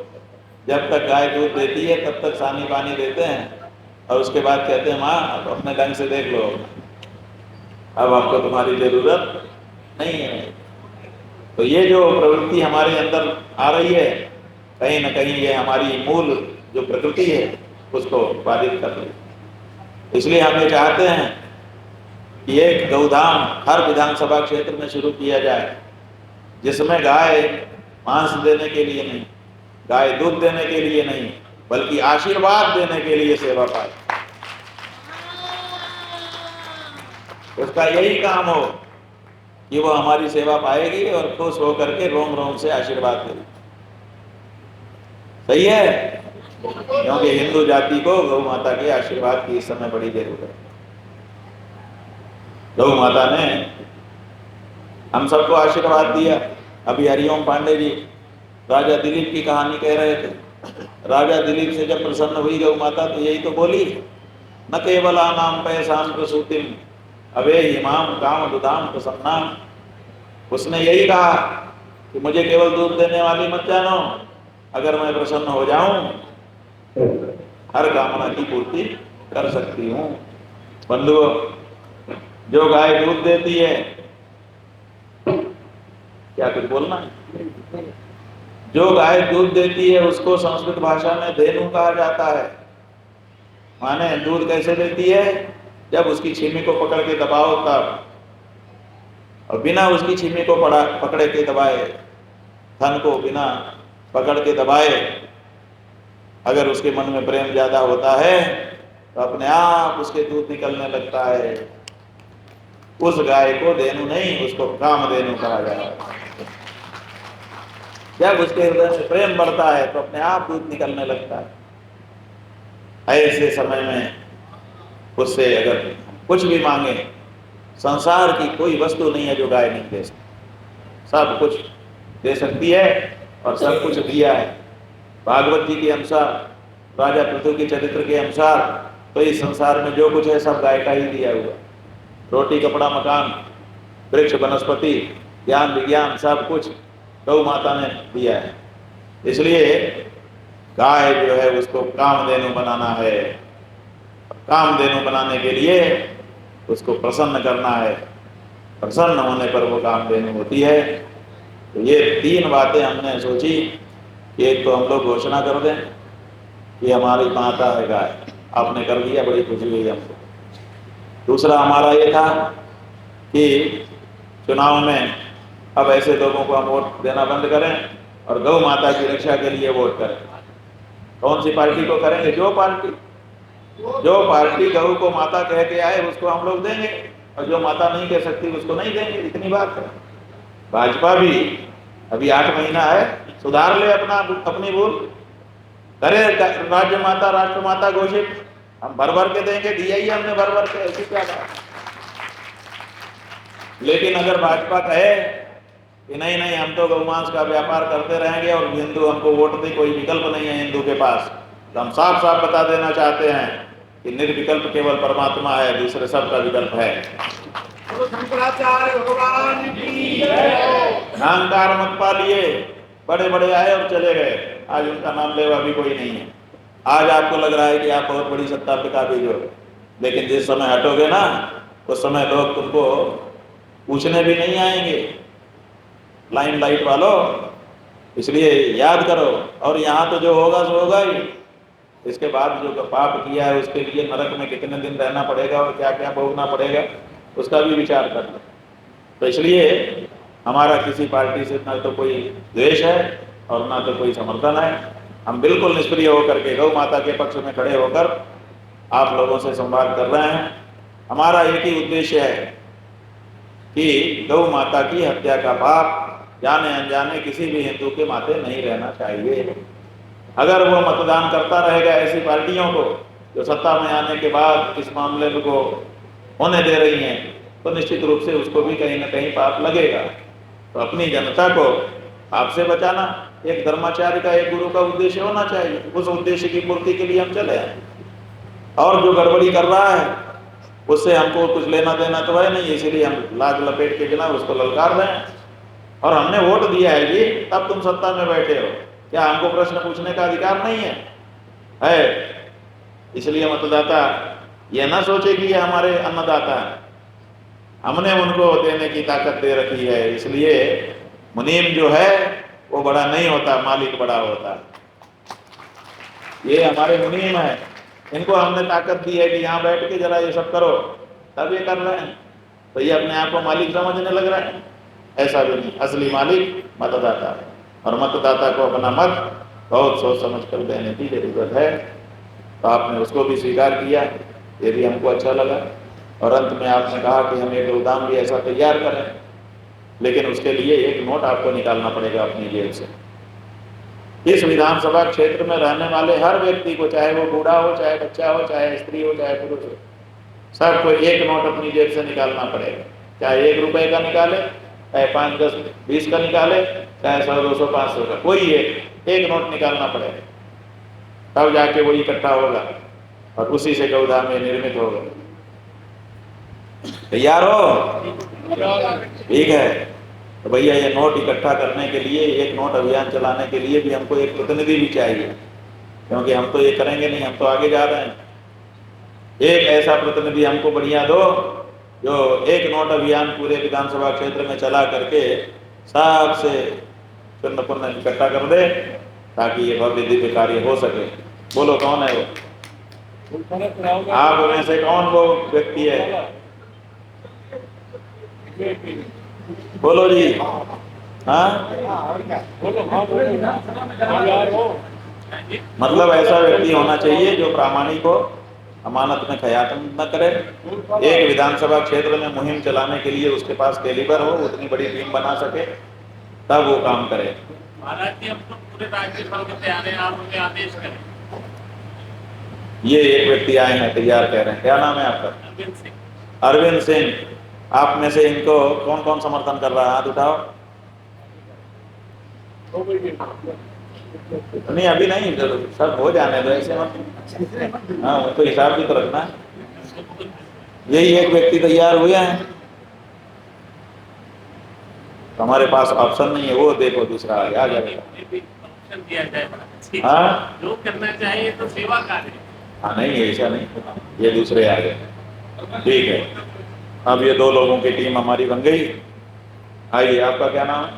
जब तक गाय दूध देती है तब तक सानी पानी देते हैं और उसके बाद कहते हैं माँ अब अपने ढंग से देख लो, अब आपको तुम्हारी जरूरत नहीं है। तो ये जो प्रवृत्ति हमारे अंदर आ रही है, कहीं ना कहीं ये हमारी मूल जो प्रकृति है उसको बाधित कर रही। इसलिए हम ये चाहते हैं कि एक गौधाम हर विधानसभा क्षेत्र में शुरू किया जाए, जिसमें गाय मांस देने के लिए नहीं, गाय दूध देने के लिए नहीं, बल्कि आशीर्वाद देने के लिए सेवा पाए। उसका यही काम हो कि वो हमारी सेवा पाएगी और खुश होकर के रोम रोम से आशीर्वाद देगी। सही है? क्योंकि हिंदू जाति को गौ माता के आशीर्वाद की इस समय बड़ी जरूरत है। गौ माता ने हम सबको आशीर्वाद दिया। अभी हरिओम पांडे जी राजा दिलीप की कहानी कह रहे थे। राजा दिलीप से जब प्रसन्न हुई गौ माता तो यही तो बोली, न केवला नाम पैसाम प्रसूतिम अवे हिमाम काम दुधाम प्रसन्नाम। उसने यही कहा कि मुझे केवल दूध देने वाली मत जानो, अगर मैं प्रसन्न हो जाऊं हर कामना की पूर्ति कर सकती हूँ। बंधुओं, जो गाय दूध देती है, क्या कुछ बोलना है? जो गाय दूध देती है उसको संस्कृत भाषा में धेनु कहा जाता है। माने दूध कैसे देती है? जब उसकी छीमी को पकड़ के दबाओ तब, और बिना उसकी छीमी को पकड़े के दबाए, थन को बिना पकड़ के दबाए, अगर उसके मन में प्रेम ज्यादा होता है तो अपने आप उसके दूध निकलने लगता है। उस गाय को धेनु नहीं, उसको कामधेनु कहा जाता है। जब उसके हृदय में प्रेम बढ़ता है तो अपने आप दूध निकलने लगता है। ऐसे समय में उससे अगर कुछ भी मांगे, संसार की कोई वस्तु नहीं है जो गाय नहीं दे सकती। सब कुछ दे सकती है और सब कुछ दिया है। भागवत जी के अनुसार, राजा पृथु के चरित्र के अनुसार, तो इस संसार में जो कुछ है सब गाय का ही दिया हुआ। रोटी कपड़ा मकान वृक्ष वनस्पति ज्ञान विज्ञान सब कुछ गौ माता ने दिया है। इसलिए गाय जो है उसको कामधेनु बनाना है। कामधेनु बनाने के लिए उसको प्रसन्न करना है। प्रसन्न होने पर वो कामधेनु होती है। तो ये 3 बातें हमने सोची कि एक तो हम लोग घोषणा कर दें कि हमारी माता है गाय। आपने कर दिया, बड़ी खुशी हुई हमको। दूसरा हमारा ये था कि चुनाव में अब ऐसे लोगों को हम वोट देना बंद करें और गौ माता की रक्षा के लिए वोट करें। कौन सी पार्टी को करेंगे? जो पार्टी गौ को माता कह के आए उसको हम लोग देंगे, और जो माता नहीं कह सकती उसको नहीं देंगे। इतनी बात है। भाजपा भी अभी 8 महीना है, सुधार ले अपनी भूल, करे राज्य माता राष्ट्र माता घोषित। हम भर भर के देंगे, दिया ही हमने भर भर के, ऐसी क्या बात। लेकिन अगर भाजपा कहे कि नहीं नहीं हम तो गौमांस का व्यापार करते रहेंगे और हिंदू हमको वोट दे, कोई विकल्प नहीं है हिंदू के पास, तो हम साफ साफ बता देना चाहते हैं कि निर्विकल्प केवल परमात्मा है, दूसरे सब का विकल्प है। बोलो शंकराचार्य भगवान की जय। अहंकार मत पालिए, बड़े बड़े आए और चले गए, आज उनका नाम लेवा भी कोई नहीं है। आज आपको लग रहा है कि आप बहुत बड़ी सत्ता पे काबिज हो, लेकिन जिस समय हटोगे ना उस समय लोग तुमको पूछने भी नहीं आएंगे, लाइन लाइट वालों। इसलिए याद करो, और यहाँ तो जो होगा सो होगा ही, इसके बाद जो पाप किया है उसके लिए नरक में कितने दिन रहना पड़ेगा और क्या क्या भोगना पड़ेगा उसका भी विचार कर लो। तो इसलिए हमारा किसी पार्टी से ना तो कोई द्वेष है और ना तो कोई समर्थन है। हम बिल्कुल निष्क्रिय होकर के गौ माता के पक्ष में खड़े होकर आप लोगों से संवाद कर रहे हैं। हमारा एक ही उद्देश्य है कि गौ माता की हत्या का पाप जाने अनजाने किसी भी हिंदू के माथे नहीं रहना चाहिए। अगर वो मतदान करता रहेगा ऐसी पार्टियों को जो सत्ता में आने के बाद इस मामले को होने दे रही हैं, तो निश्चित रूप से उसको भी कहीं ना कहीं पाप लगेगा। तो अपनी जनता को आपसे बचाना एक धर्माचार्य का, एक गुरु का उद्देश्य होना चाहिए। उस उद्देश्य की पूर्ति के लिए हम चले हैं। और जो गड़बड़ी कर रहा है उससे हमको कुछ लेना देना तो है नहीं, इसीलिए हम लाग लपेट के बिना उसको ललकार रहे हैं। और हमने वोट दिया है जी, तब तुम सत्ता में बैठे हो, क्या हमको प्रश्न पूछने का अधिकार नहीं है? इसलिए मतदाता ये ना सोचे कि ये हमारे अन्नदाता है, हमने उनको देने की ताकत दे रखी है। इसलिए मुनीम जो है वो बड़ा नहीं होता, मालिक बड़ा होता है। ये हमारे मुनीम है, इनको हमने ताकत दी है कि यहाँ बैठ के जरा ये सब करो, तब ये कर रहे हैं। तो ये अपने आप को मालिक समझने लग रहे हैं, ऐसा भी नहीं। असली मालिक मतदाता है, और मतदाता को अपना मत बहुत सोच समझ कर देने की जरूरत है। तो आपने उसको भी स्वीकार किया, ये भी हमको अच्छा लगा। और अंत में आपने कहा कि हम एक गोदाम भी ऐसा तैयार करें, लेकिन उसके लिए एक नोट आपको निकालना पड़ेगा अपनी जेब से। इस विधानसभा क्षेत्र में रहने वाले हर व्यक्ति को, चाहे वो बूढ़ा हो, चाहे बच्चा हो, चाहे स्त्री हो, चाहे पुरुष हो, सबको एक नोट अपनी जेब से निकालना पड़ेगा। चाहे 1 रुपए का निकाले, चाहे 5, 10, 20 का निकाले, चाहे 100, 200, 500 का, कोई एक नोट निकालना पड़ेगा। तब जाके वो इकट्ठा होगा और उसी से गौधाम में निर्मित होगा। तैयार हो? ठीक है। तो भैया ये नोट इकट्ठा करने के लिए, एक नोट अभियान चलाने के लिए भी हमको एक प्रतिनिधि भी चाहिए, क्योंकि हम तो ये करेंगे नहीं, हम तो आगे जा रहे हैं। एक ऐसा प्रतिनिधि हमको बढ़िया दो जो एक नोट अभियान पूरे विधानसभा क्षेत्र में चला करके सबसे चंद पुण्य इकट्ठा कर दे, ताकि ये भव्य दिव्य कार्य हो सके। बोलो कौन है वो? आप में से कौन वो व्यक्ति है? बोलो जी। हाँ, मतलब ऐसा व्यक्ति होना चाहिए जो प्रामाणिक हो, अमानत में खयानत न करे। एक विधानसभा क्षेत्र में मुहिम चलाने के लिए उसके पास कैलिबर हो, उतनी बड़ी टीम बना सके, तब वो काम करे। महाराज जी, हम तो पूरे राज्य भर के तैयार हैं, आप उन्हें आदेश करें। ये एक व्यक्ति आए हैं, तैयार कह रहे हैं। क्या नाम है आपका? अरविंद सिंह। अरविंद सिंह। आप में से इनको कौन कौन समर्थन कर रहा है? हाथ उठाओ। नहीं, अभी नहीं, सब हो जाने दो, ऐसे मत। हाँ, उनको हिसाब भी तो रखना है। यही एक व्यक्ति तैयार हुए हैं, हमारे पास ऑप्शन नहीं है। वो देखो दूसरा आ जाएगा। ऑप्शन दिया जाए। हाँ, जो करना चाहिए तो सेवा कार्य। हाँ, नहीं ऐसा नहीं, ये दूसरे आ गए। ठीक है, अब ये 2 लोगों की टीम हमारी बन गई। आइए, आपका क्या नाम है?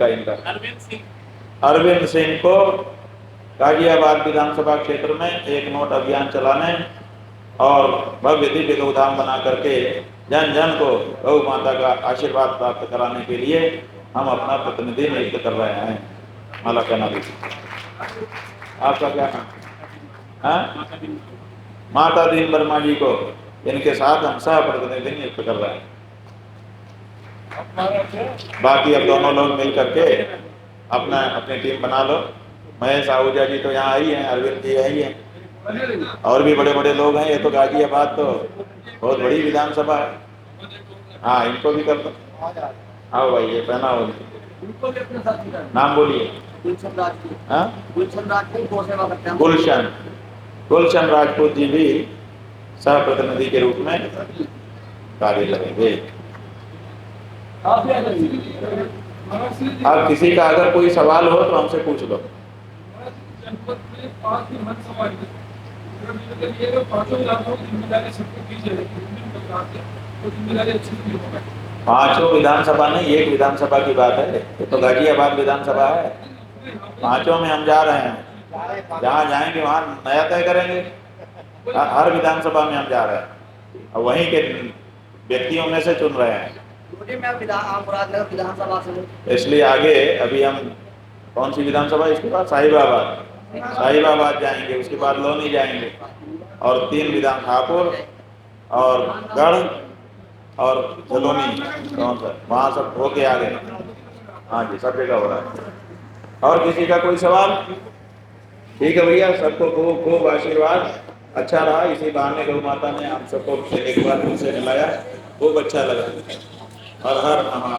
इनका अरविंद सिंह। अरविंद सिंह को गाजियाबाद विधानसभा क्षेत्र में एक नोट अभियान चलाने और भव्य दिव्य गोधाम बना करके जन जन को गौ माता का आशीर्वाद प्राप्त कराने के लिए हम अपना प्रतिनिधि नियुक्त कर रहे हैं। माला कहना दीजिए। आपका क्या नाम? हाँ, माता दीन वर्मा जी को इनके साथ हम सह प्रतिनिधि नियुक्त कर रहे हैं। बाकी अब दोनों लोग मिल करके अपनी टीम बना लो। महेश आहूजा जी तो यहाँ आई हैं, अरविंद जी यही हैं, और भी बड़े बड़े लोग हैं। ये तो गाजियाबाद तो बहुत बड़ी विधानसभा है। हाँ, इनको भी कर दो। आओ भाई, ये पहना हो। नाम बोलिए। हाँ, गुलशन राजपूत जी भी सह प्रतिनिधि के रूप में कार्य करेंगे। आप अब किसी का अगर कोई सवाल हो तो हमसे पूछ लो। जनपद में 5 विधानसभा है, ये तो पांचों विधानसभा की जिम्मेदारी सबको दी जाएगी, तो जिम्मेदारी अच्छी नहीं होगा। 5 विधानसभा नहीं, 1 विधानसभा की बात है, ये तो गाजियाबाद विधानसभा है। 5 में हम जा रहे हैं, जहाँ जाएंगे वहाँ नया तय करेंगे। हर विधानसभा में हम जा रहे हैं और वहीं के व्यक्तियों में से चुन रहे हैं। मुरादनगर विधानसभा से, इसलिए आगे अभी हम कौन सी विधानसभा, इसके बाद साहिबाबाद जाएंगे, उसके बाद लोनी जाएंगे और 3 विधान हापुड़ और गढ़ और झलोनी, कौन सा वहाँ सब होके आ गए। हाँ जी, सब जगह हो रहा है। और किसी का कोई सवाल? ठीक है भैया, सबको खूब खूब आशीर्वाद। अच्छा रहा, इसी बहाने गौ माता ने हम सबको एक बार फिर से मिलाया, खूब अच्छा लगा। हर हर महादेव।